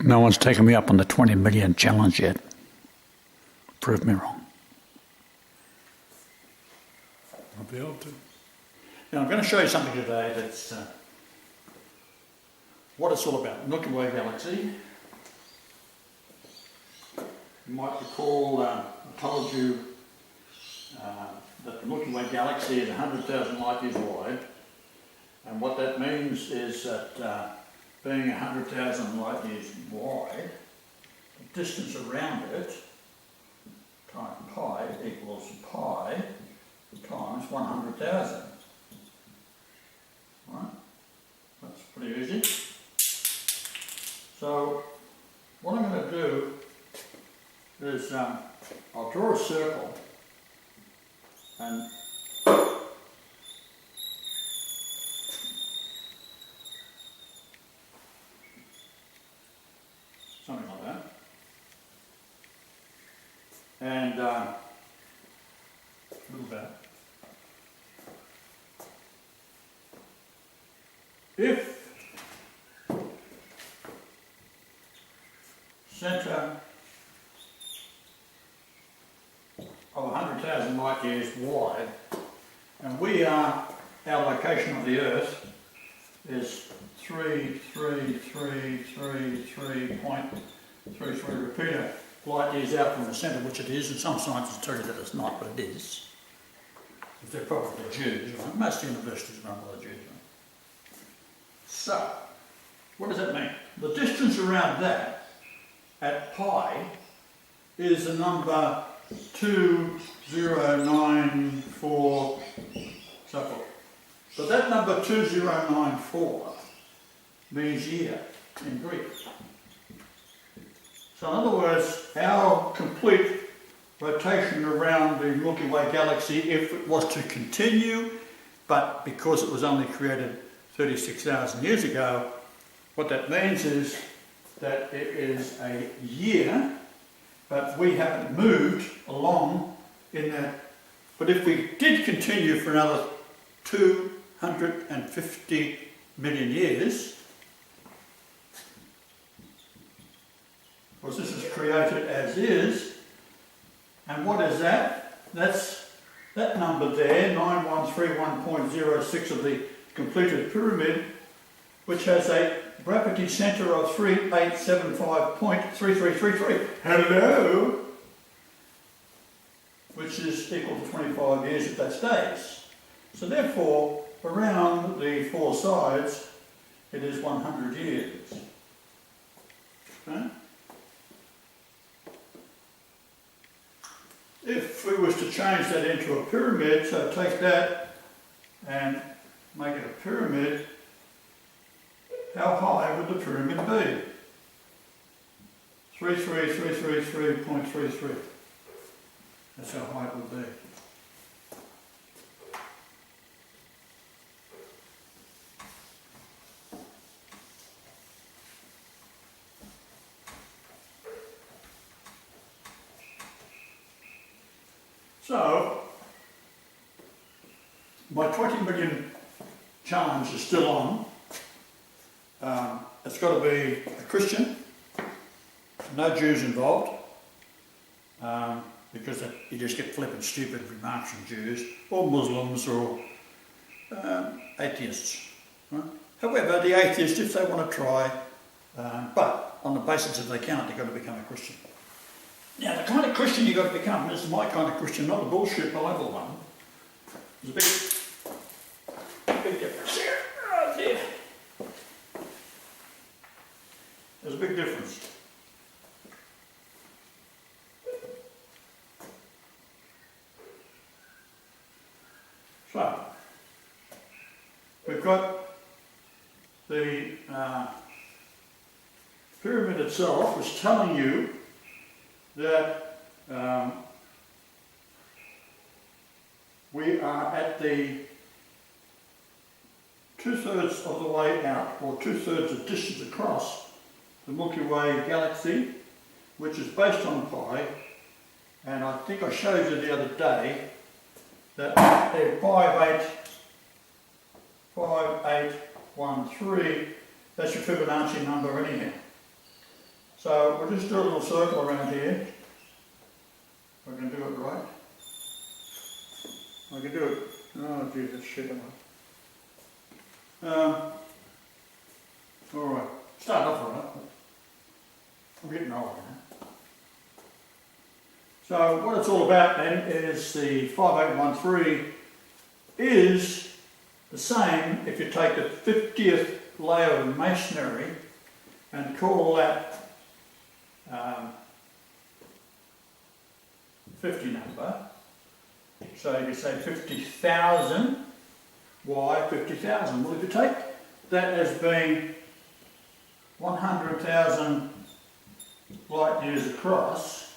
No one's taken me up on the 20 million challenge yet. Prove me wrong. I'll be able to. Now I'm going to show you something today that's what it's all about. Milky Way galaxy. You might recall I told you that the Milky Way galaxy is 100,000 light years wide, and what that means is that being 100,000 light years wide, the distance around it times pi equals pi times 100,000. Right? That's pretty easy. So what I'm going to do is I'll draw a circle and something like that. And a little bit. If centre of 100,000 light years wide, and our location of the Earth is 33333.33 repeater light years out from the centre, which it is, and some scientists tell you that it's not, but it is. If they're probably Jews, right? Most universities run by the Jews. Right? So, what does that mean? The distance around that at pi is the number 2094, so forth. But that number 2094 means year in Greek. So in other words, our complete rotation around the Milky Way galaxy, if it was to continue, but because it was only created 36,000 years ago, what that means is that it is a year, but we haven't moved along in that. But if we did continue for another 250 million years, because this is created as is, and what is that? That's that number there, 9131.06 of the completed pyramid, which has a gravity centre of 3875.3333. Hello! Which is equal to 25 years if that stays. So therefore, around the four sides, it is 100 years. Okay? If we was to change that into a pyramid, so take that and make it a pyramid, how high would the pyramid be? 33333.33. That's how high it would be. So, my 20 million challenge is still on. It's got to be a Christian, no Jews involved, because you just get flippant stupid remarks from Jews, or Muslims, or atheists. Right? However, the atheists, if they want to try, but on the basis if they can't, they've got to become a Christian. Now, the kind of Christian you've got to become is my kind of Christian, not a bullshit Bible one. There's a big difference here. Oh dear. There's a big difference. So, we've got the pyramid itself was telling you that we are at the 2/3 of the way out, or 2/3 of distance across the Milky Way galaxy, which is based on pi, and I think I showed you the other day that they're 5813, that's your Fibonacci number anyhow. So we'll just do a little circle around here. If I can do it right. I can do it. Oh geez, that's shit. Alright, start off alright. I'm getting older now. So what it's all about then is the 5813 is the same if you take the 50th layer of masonry and call that 50 number. So you say 50,000. Why 50,000? Well, if you take that as being 100,000 light years across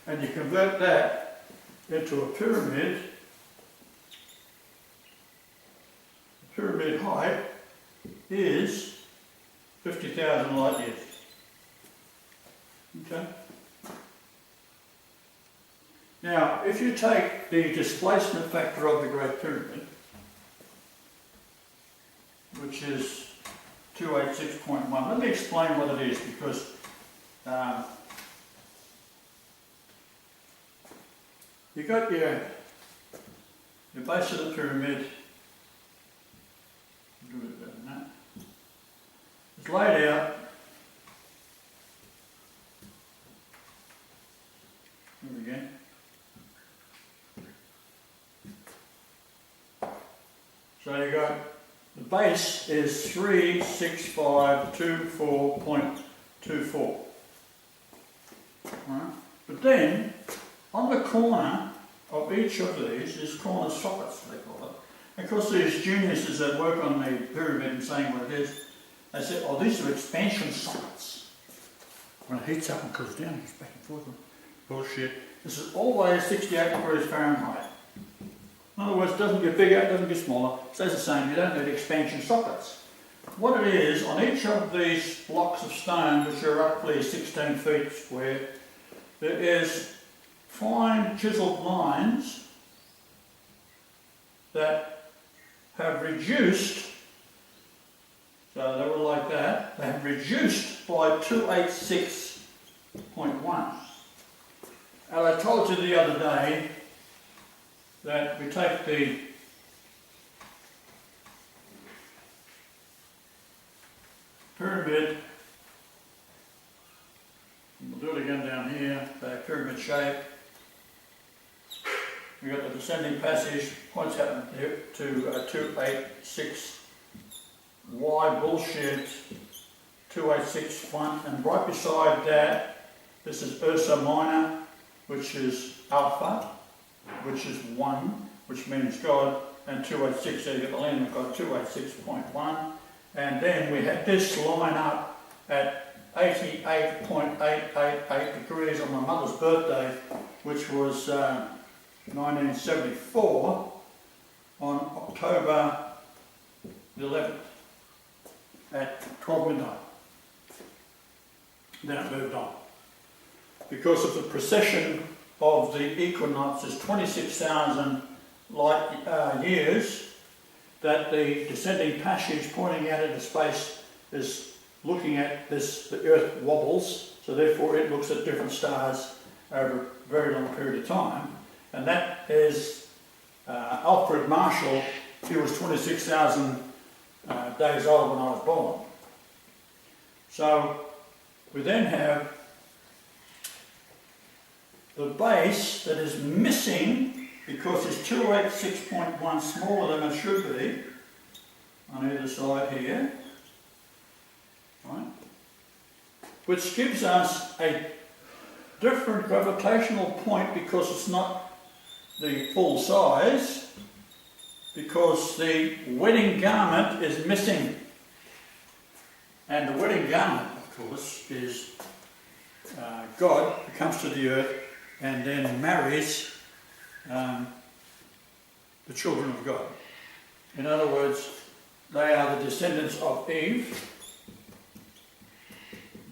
and you convert that into a pyramid, the pyramid height is 50,000 light years. Okay? Now, if you take the displacement factor of the Great Pyramid, which is 286.1, let me explain what it is, because you've got your base of the pyramid, do it better than that. It's laid out. Here we go. So you got the base is 36524.24. Right? But then on the corner of each of these is corner sockets, they call it. And of course, these geniuses that work on the pyramid and saying what it is, they say, oh, these are expansion sockets. When it heats up and cools down, it goes back and forth. Bullshit. This is always 68 degrees Fahrenheit. In other words, it doesn't get bigger, it doesn't get smaller, it stays the same. You don't need expansion sockets. What it is, on each of these blocks of stone, which are roughly 16 feet square, there is fine chiseled lines that have reduced, so they were like that, they have reduced by 286.1. And I told you the other day that we take the pyramid, and we'll do it again down here, the pyramid shape. We've got the descending passage, points out to 286, Y bullshit, 2861, and right beside that, this is Ursa Minor, which is Alpha, which is 1, which means God, and 286, so you get the land of God, 286.1. And then we had this line up at 88.888 degrees on my mother's birthday, which was 1974, on October the 11th at 12 midnight. Then it moved on. Because of the precession of the equinox is 26,000 light years, that the descending passage pointing out into space is looking at this, the Earth wobbles, so therefore it looks at different stars over a very long period of time. And that is Alfred Marshall. He was 26,000 days old when I was born. So we then have the base that is missing because it's 286.1 smaller than it should be on either side here, right? Which gives us a different gravitational point because it's not the full size, because the wedding garment is missing. And the wedding garment, of course, is God who comes to the earth and then marries the children of God. In other words, they are the descendants of Eve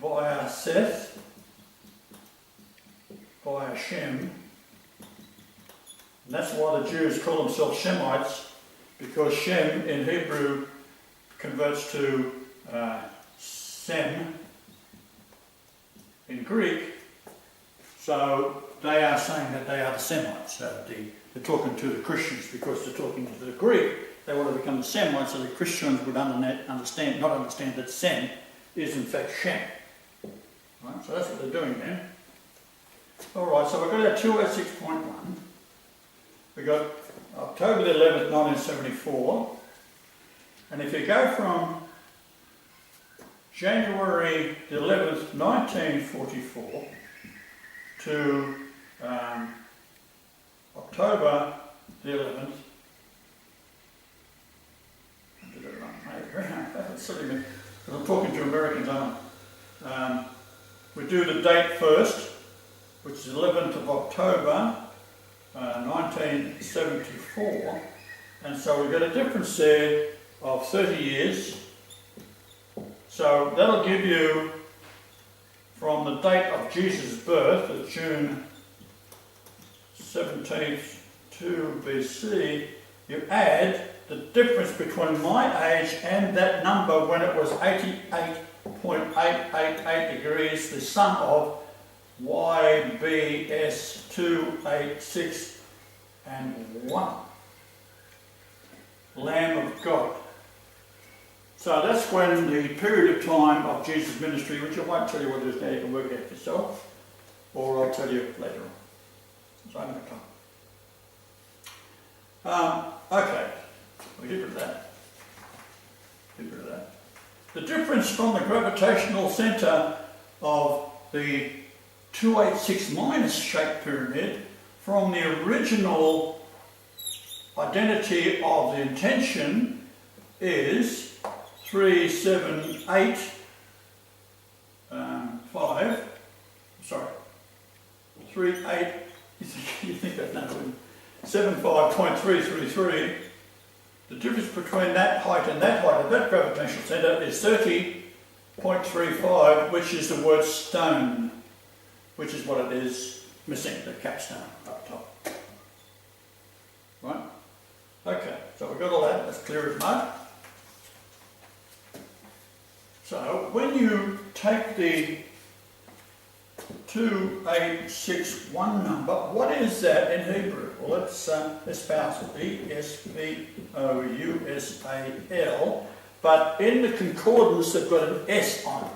via Seth, via Shem. And that's why the Jews call themselves Shemites, because Shem in Hebrew converts to Sem, Greek, so they are saying that they are the Semites. So they're talking to the Christians because they're talking to the Greek. They want to become the Semites, so the Christians would not understand that Sem is in fact Shem. Right, so that's what they're doing there. Alright, so we've got our 286.1. We've got October the 11th, 1974. And if you go from January the 11th, 1944 to October the 11th, I did it wrong, that's silly me, because I'm talking to Americans, aren't I? We do the date first, which is 11th of October 1974, and so we've got a difference there of 30 years. So that'll give you, from the date of Jesus' birth, of June 17th to BC, you add the difference between my age and that number when it was 88.888 degrees, the sum of YBS 286 and 1. Lamb of God. So that's when the period of time of Jesus' ministry, which I won't tell you what it is now, you can work it out yourself, or I'll tell you later on. So I haven't got time. Okay, we'll get rid of that. Get rid of that. The difference from the gravitational centre of the 286 minus shaped pyramid from the original identity of the intention is 378 5, sorry, 38, you think that number, 75.333. The difference between that height of that gravitational centre is 30.35, which is the word stone, which is what it is missing, the capstone up top. Right? Okay, so we've got all that, that's clear as mud. So when you take the 2861 number, what is that in Hebrew? Well, let's espouse it, E-S-P-O-U-S-A-L, but in the concordance they've got an S on it,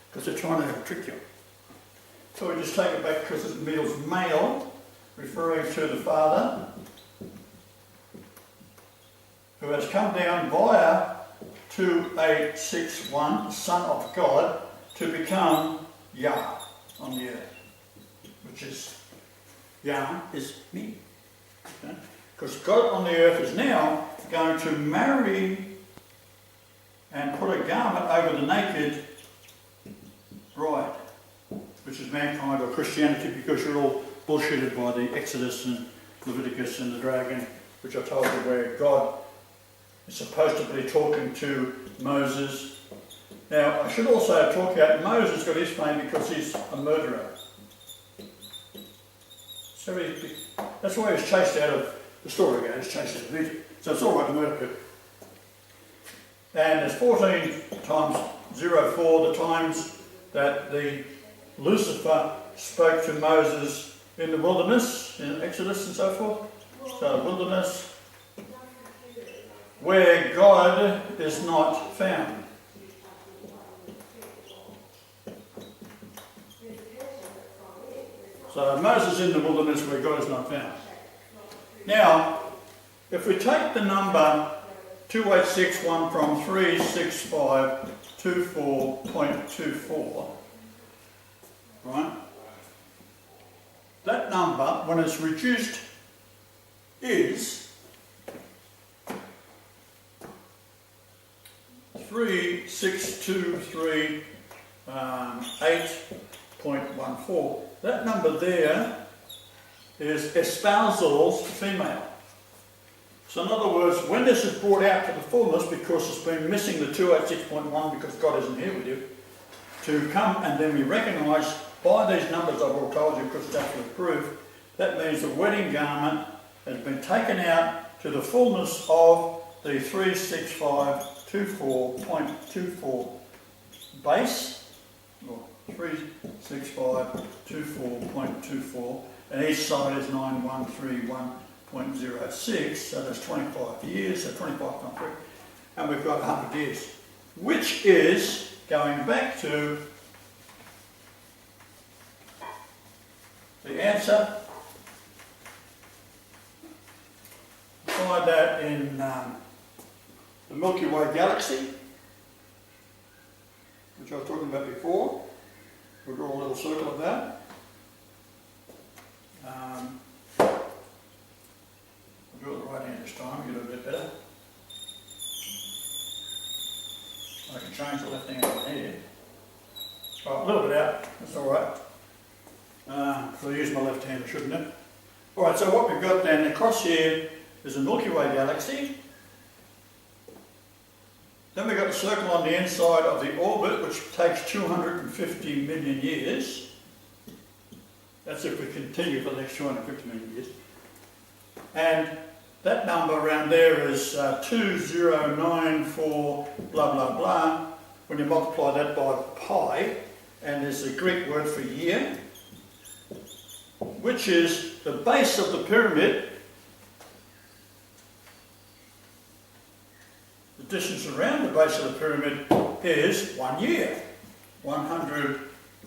because they're trying to trick you. So we just take it back because it means male, referring to the Father, who has come down via 2861, Son of God, to become Yah on the earth, which is, Yah is me. Okay? Because God on the earth is now going to marry and put a garment over the naked bride, which is mankind or Christianity, because you're all bullshitted by the Exodus and Leviticus and the dragon, which I told you where God is supposed to be talking to Moses. Now, I should also talk about Moses got his fame because he's a murderer. So that's why he was chased out of, the story goes, chased out of Egypt. So it's all right to murder people. And there's 14 times 04 the times that the Lucifer spoke to Moses in the wilderness, in Exodus and so forth. So the wilderness, where God is not found. So Moses in the wilderness where God is not found. Now, if we take the number 2861 from 36524.24, right? That number, when it's reduced, is 3623.8.14. That number there is espousals female. So in other words, when this is brought out to the fullness, because it's been missing the 286.1 because God isn't here with you, to come and then be recognised by these numbers I've all told you because it's actually proved, that means the wedding garment has been taken out to the fullness of the 36524.24 base, or 36524.24, and each side is 9131.06, so that's 25 years, so 25 times 3, and we've got 100 years, which is going back to the answer. Find that in the Milky Way galaxy, which I was talking about before. We'll draw a little circle of that. I'll do it the right hand this time, get a bit better. I can change the left hand on here. Oh, a little bit out, that's alright. So I use my left hand, shouldn't it? Alright, so what we've got then across here is a Milky Way galaxy. Then we've got a circle on the inside of the orbit, which takes 250 million years. That's if we continue for the next 250 million years. And that number around there is 2094 blah blah blah. When you multiply that by pi, and there's a Greek word for year, which is the base of the pyramid. The distance around the base of the pyramid is 1 year. 100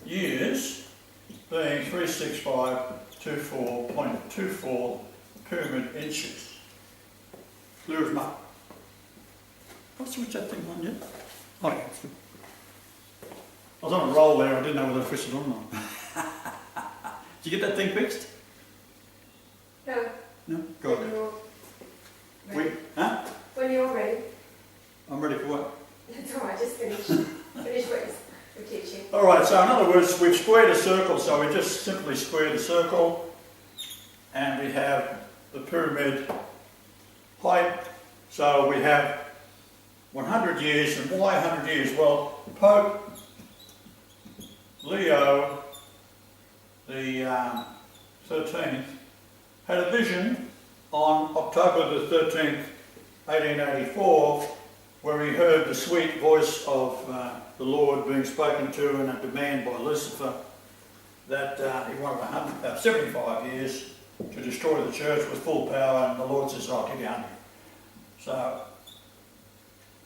years being 36524.24 pyramid inches. Clear as mud. I'll switch that thing on yet? Oh yeah, it's good. I was on a roll there, I didn't know whether to switch it on or not. Did you get that thing fixed? No. No? Go When ahead. you're We, ready. huh? When you're ready. I'm ready for what? That's alright, just finish. Finish what you're teaching. Alright, so in other words, we've squared a circle, so we just simply square the circle, and we have the pyramid height. So we have 100 years, and why 100 years? Well, Pope Leo the 13th had a vision on October the 13th, 1884, where he heard the sweet voice of the Lord being spoken to in a demand by Lucifer that he wanted 75 years to destroy the church with full power, and the Lord says, I'll give you 100. So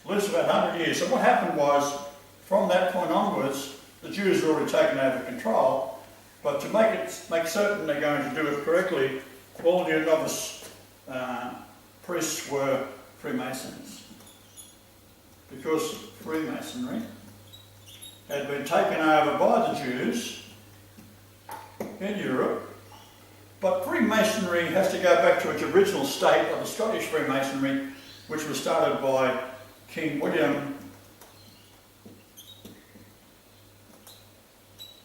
Lucifer had 100 years. So what happened was, from that point onwards, the Jews had already taken over control, but to make certain they're going to do it correctly, all new novice priests were Freemasons. Because Freemasonry had been taken over by the Jews in Europe, but Freemasonry has to go back to its original state of the Scottish Freemasonry, which was started by King William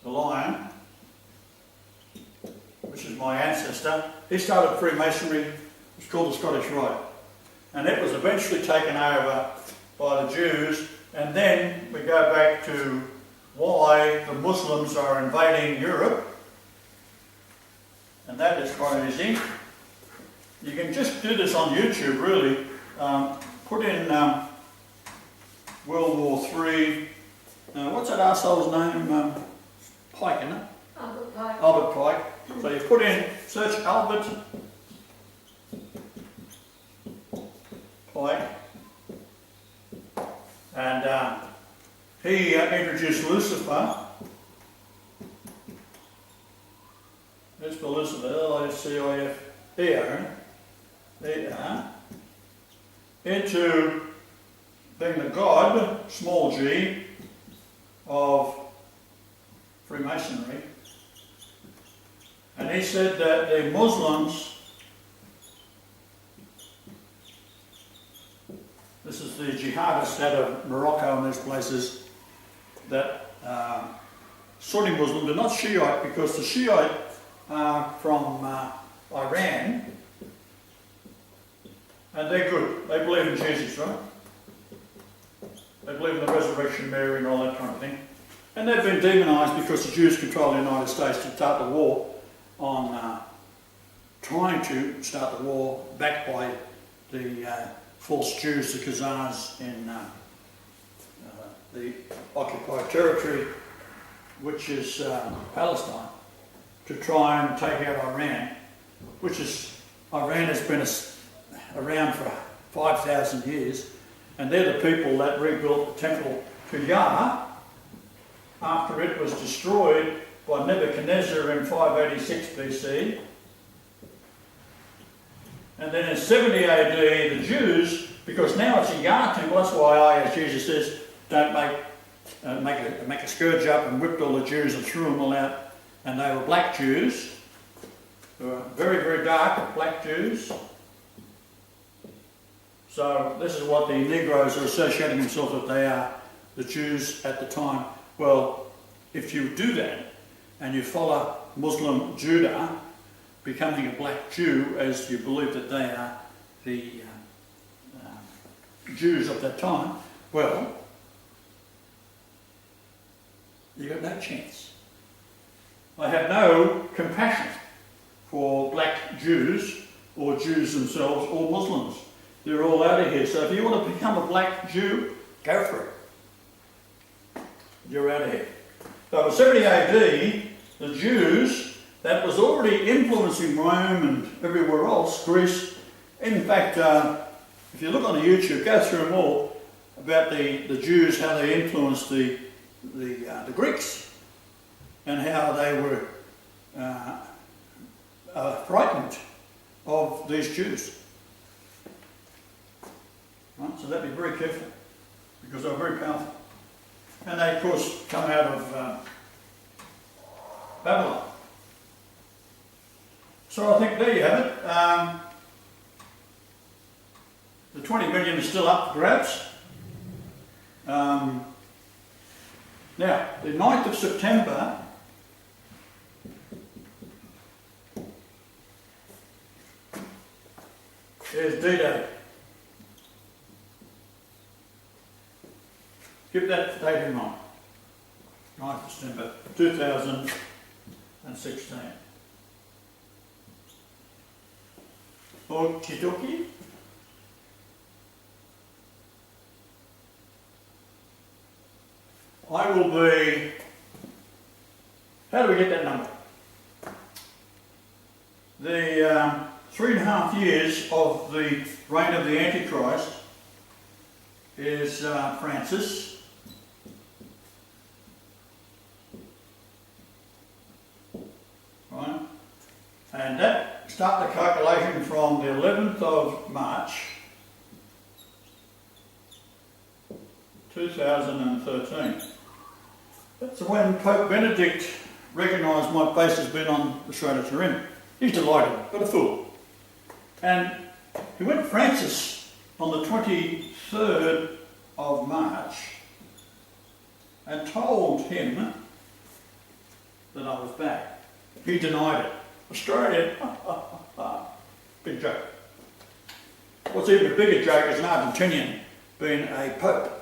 the Lion, which is my ancestor. He started Freemasonry, it's called the Scottish Rite, and it was eventually taken over by the Jews. And then we go back to why the Muslims are invading Europe, and that is quite easy. You can just do this on YouTube, really. Put in World War III. What's that arsehole's name? Pike, isn't it? Albert Pike. Albert Pike. So you put in, search Albert Pike, and he introduced Lucifer. Let's spell Lucifer, L-U-C-I-F-E-R, into being the god, small g, of Freemasonry. And he said that the Muslims, this is the jihadists out of Morocco and those places, that Sunni Muslims, they're not Shiite, because the Shiite are from Iran, and they're good. They believe in Jesus, right? They believe in the resurrection of Mary and all that kind of thing. And they've been demonised because the Jews control the United States to start the war on trying to start the war backed by the false Jews, the Khazars in the occupied territory which is Palestine, to try and take out Iran, Iran has been around for 5,000 years, and they're the people that rebuilt the temple to Yah after it was destroyed by Nebuchadnezzar in 586 BC. And then in 70 AD, the Jews, because now it's a Yah temple, that's why as Jesus says, don't make a scourge up and whipped all the Jews and threw them all out. And they were black Jews. They were very, very dark black Jews. So this is what the Negroes are associating themselves with. They are the Jews at the time. Well, if you do that and you follow Muslim Judah, becoming a black Jew, as you believe that they are the Jews of that time, well, you got no chance. They have no compassion for black Jews or Jews themselves or Muslims. They're all out of here. So if you want to become a black Jew, go for it. You're out of here. So in 70 AD, the Jews, that was already influencing Rome and everywhere else, Greece. In fact, if you look on the YouTube, go through them all, about the Jews, how they influenced the Greeks, and how they were frightened of these Jews. Right? So that be very careful, because they're very powerful. And they, of course, come out of Babylon. So I think there you have it. The 20 million is still up for grabs. Now, the 9th of September is D-Day. Keep that date in mind. 9th of September 2016. Okie dokie. I will be... How do we get that number? The 3.5 years of the reign of the Antichrist is Francis. Right? And that, start the calculation from the 11th of March 2013. That's when Pope Benedict recognised my face has been on the Shroud of Turin. He's delighted, but a fool. And he went to Francis on the 23rd of March and told him that I was back. He denied it. Australia, big joke. What's even a bigger joke is an Argentinian being a pope.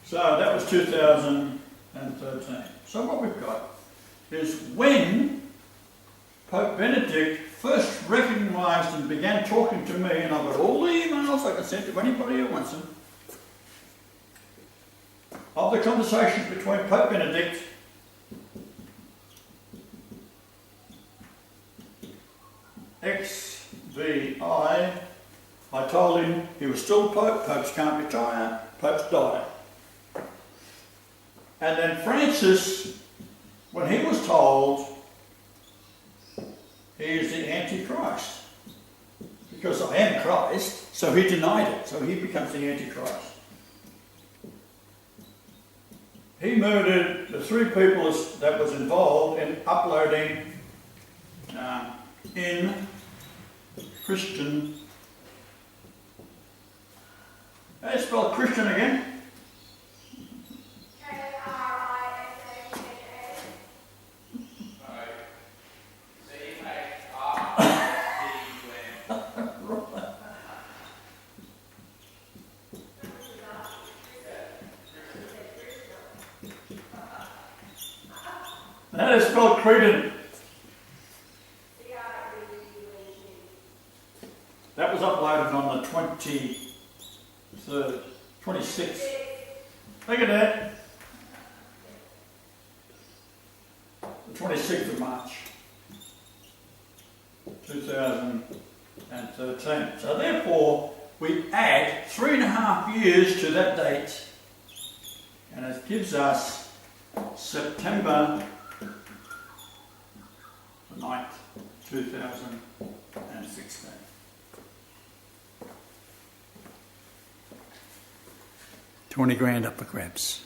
So that was 2013. So what we've got is when Pope Benedict first recognised and began talking to me, and I've got all the emails I can send to anybody who wants them, of the conversations between Pope Benedict XVI, I told him he was still Pope, popes can't retire, popes die. And then Francis, when he was told he is the Antichrist, because I am Christ, so he denied it, so he becomes the Antichrist. He murdered the 3 people that was involved in uploading in Christian. How do you spell Christian again? That is spelled CREDUNT. That was uploaded on the 23rd, 26th. Look at that. 26th of March 2013. So therefore, we add 3.5 years to that date, and it gives us September the 9th, 2016. $20,000 up for grabs.